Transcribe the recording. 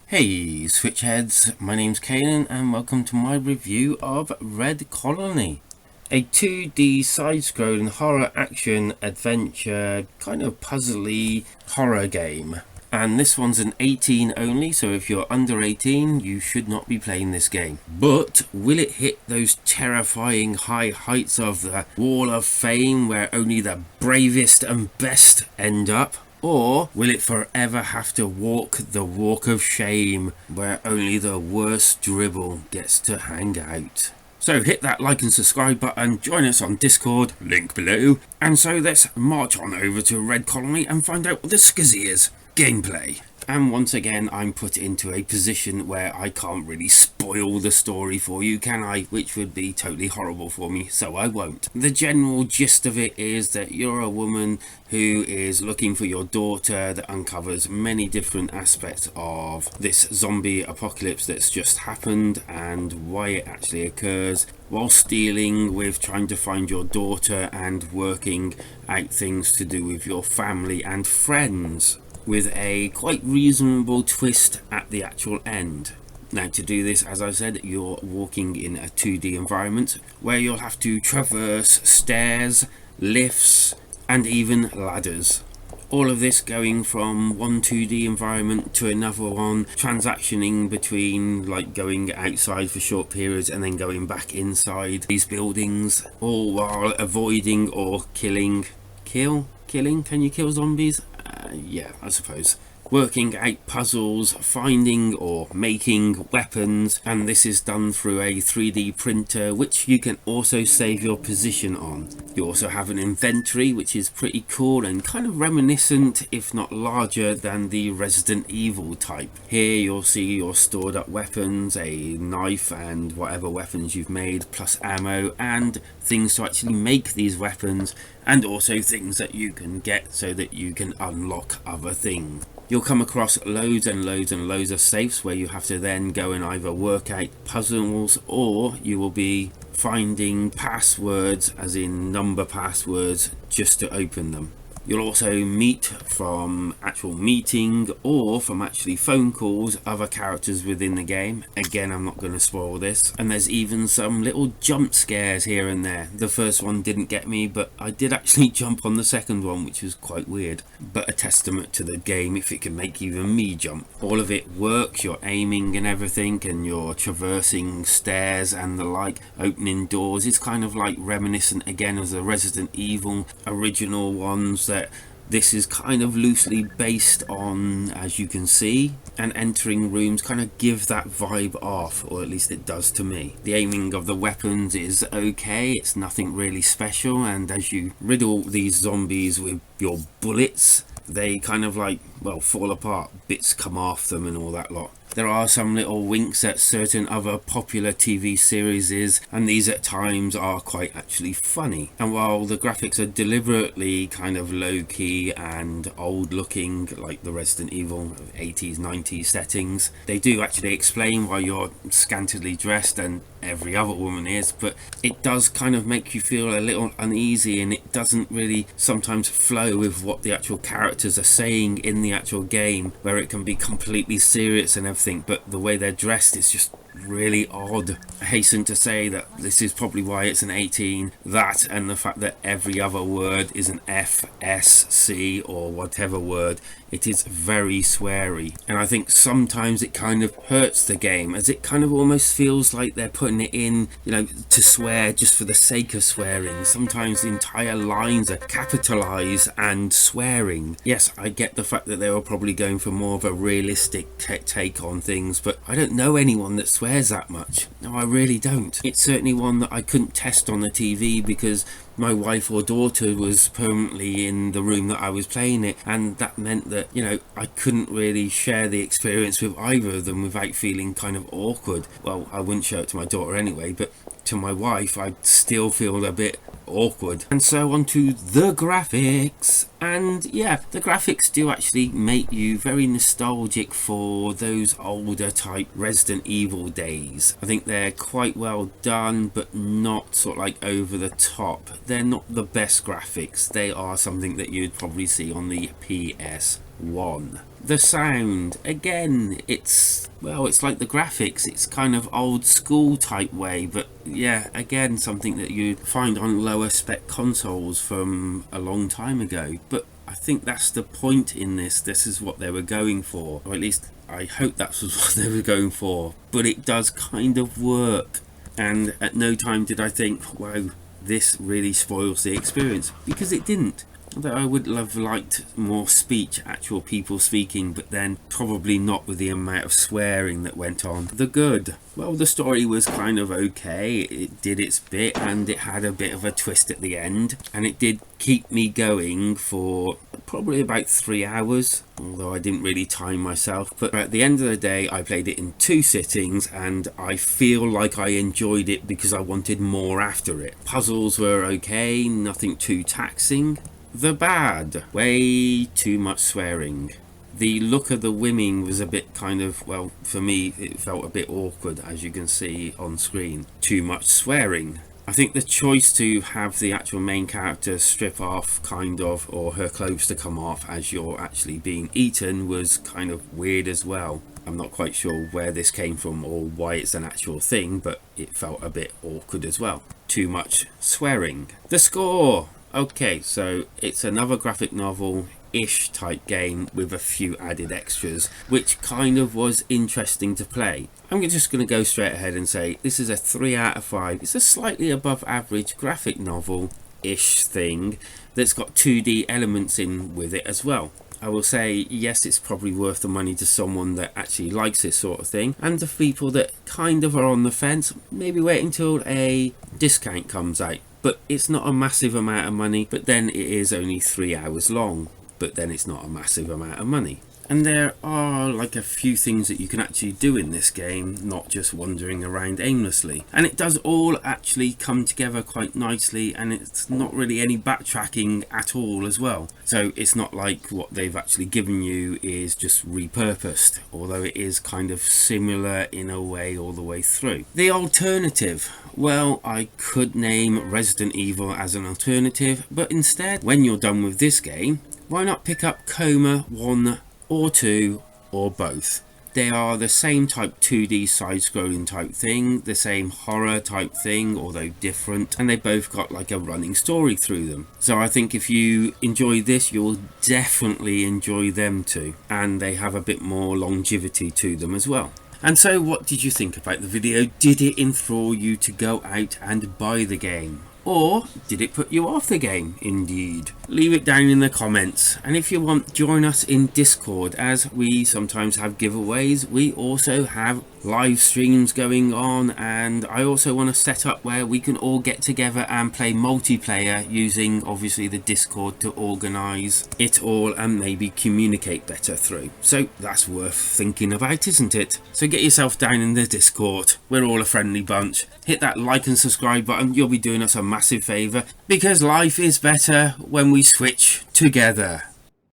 Hey Switchheads, my name's Kanan and welcome to my review of Red Colony. A 2D side-scrolling horror action adventure kind of puzzly horror game. And this one's an 18 only, so if you're under 18 you should not be playing this game. But will it hit those terrifying high heights of the Wall of Fame where only the bravest and best end up? Or will it forever have to walk the walk of shame where only the worst dribble gets to hang out? So hit that like and subscribe button, join us on Discord, link below, and so let's march on over to Red Colony and find out what the skizzy is. Gameplay. And once again I'm put into a position where I can't really spoil the story for you, can I? Which would be totally horrible for me, so I won't. The general gist of it is that you're a woman who is looking for your daughter that uncovers many different aspects of this zombie apocalypse that's just happened and why it actually occurs, whilst dealing with trying to find your daughter and working out things to do with your family and friends, with a quite reasonable twist at the actual end. Now, to do this, as I said, you're walking in a 2D environment where you'll have to traverse stairs, lifts, and even ladders. All of this going from one 2D environment to another one, transactioning between like going outside for short periods and then going back inside these buildings, all while avoiding or killing. Killing? Can you kill zombies? Yeah, I suppose. Working out puzzles, finding or making weapons, and this is done through a 3D printer which you can also save your position on. You also have an inventory which is pretty cool and kind of reminiscent, if not larger, than the Resident Evil type. Here you'll see your stored up weapons, a knife and whatever weapons you've made, plus ammo and things to actually make these weapons, and also things that you can get so that you can unlock other things. You'll come across loads and loads and loads of safes where you have to then go and either work out puzzles, or you will be finding passwords, as in number passwords, just to open them. You'll also meet from actual meeting or from actually phone calls other characters within the game. Again, I'm not going to spoil this. And there's even some little jump scares here and there. The first one didn't get me, but I did actually jump on the second one, which was quite weird. But a testament to the game if it can make even me jump. All of it works, you're aiming and everything, and you're traversing stairs and the like, opening doors. It's kind of like reminiscent again of the Resident Evil original ones that this is kind of loosely based on, as you can see, and entering rooms kind of give that vibe off, or at least it does to me. The aiming of the weapons is okay, it's nothing really special, and as you riddle these zombies with your bullets, they kind of like, well, fall apart, bits come off them and all that lot. There are some little winks at certain other popular TV series, and these at times are quite actually funny. And while the graphics are deliberately kind of low-key and old-looking, like the Resident Evil 80s, 90s settings, they do actually explain why you're scantily dressed, and every other woman is, but it does kind of make you feel a little uneasy, and it doesn't really sometimes flow with what the actual characters are saying in the actual game, where it can be completely serious and everything, but the way they're dressed is just really odd. I hasten to say that this is probably why it's an 18, that and the fact that every other word is an F, S, C or whatever word. It is very sweary, and I think sometimes it kind of hurts the game, as it kind of almost feels like they're putting it in, you know, to swear just for the sake of swearing. Sometimes the entire lines are capitalized and swearing. Yes, I get the fact that they were probably going for more of a realistic take on things, but I don't know anyone that swears that much. No, I really don't. It's certainly one that I couldn't test on the TV because my wife or daughter was permanently in the room that I was playing it, and that meant that, you know, I couldn't really share the experience with either of them without feeling kind of awkward. Well, I wouldn't show it to my daughter anyway, but to my wife I'd still feel a bit awkward. And so on to the graphics, and yeah, the graphics do actually make you very nostalgic for those older type Resident Evil days. I think they're quite well done, but not sort of like over the top. They're not the best graphics. They are something that you'd probably see on the PS. 1. The sound, again, it's like the graphics, it's kind of old school type way, but yeah, again, something that you'd find on lower spec consoles from a long time ago. But I think that's the point in this. This is what they were going for, or at least I hope that was what they were going for. But it does kind of work, and at no time did I think, wow, this really spoils the experience, because it didn't. Although I would have liked more speech, actual people speaking, but then probably not with the amount of swearing that went on. The good. Well, the story was kind of okay. It did its bit, and it had a bit of a twist at the end, and it did keep me going for probably about 3 hours, although I didn't really time myself. But at the end of the day, I played it in 2 sittings, and I feel like I enjoyed it because I wanted more after it. Puzzles were okay, nothing too taxing. The bad, way too much swearing. The look of the women was a bit kind of, well, for me it felt a bit awkward, as you can see on screen. Too much swearing. I think the choice to have the actual main character strip off kind of, or her clothes to come off as you're actually being eaten, was kind of weird as well. I'm not quite sure where this came from or why it's an actual thing, but it felt a bit awkward as well. Too much swearing. The score. Okay, so it's another graphic novel-ish type game with a few added extras, which kind of was interesting to play. I'm just going to go straight ahead and say this is a 3 out of 5. It's a slightly above average graphic novel-ish thing that's got 2D elements in with it as well. I will say, yes, it's probably worth the money to someone that actually likes this sort of thing, and to people that kind of are on the fence, maybe wait until a discount comes out. But it's not a massive amount of money, but then it is only 3 hours long, but then it's not a massive amount of money. And there are like a few things that you can actually do in this game, not just wandering around aimlessly. And it does all actually come together quite nicely, and it's not really any backtracking at all as well. So it's not like what they've actually given you is just repurposed, although it is kind of similar in a way all the way through. The alternative. Well, I could name Resident Evil as an alternative, but instead, when you're done with this game, why not pick up Coma 1 or 2 or both? They are the same type 2D side-scrolling type thing, the same horror type thing, although different, and they both got like a running story through them. So I think if you enjoy this, you'll definitely enjoy them too, and they have a bit more longevity to them as well. And so what did you think about the video? Did it enthrall you to go out and buy the game? Or did it put you off the game? Indeed. Leave it down in the comments. And if you want, join us in Discord, as we sometimes have giveaways. We also have live streams going on, and I also want to set up where we can all get together and play multiplayer using obviously the Discord to organise it all and maybe communicate better through. So that's worth thinking about, isn't it? So get yourself down in the Discord. We're all a friendly bunch. Hit that like and subscribe button. You'll be doing us a massive favour, because life is better when we switch together.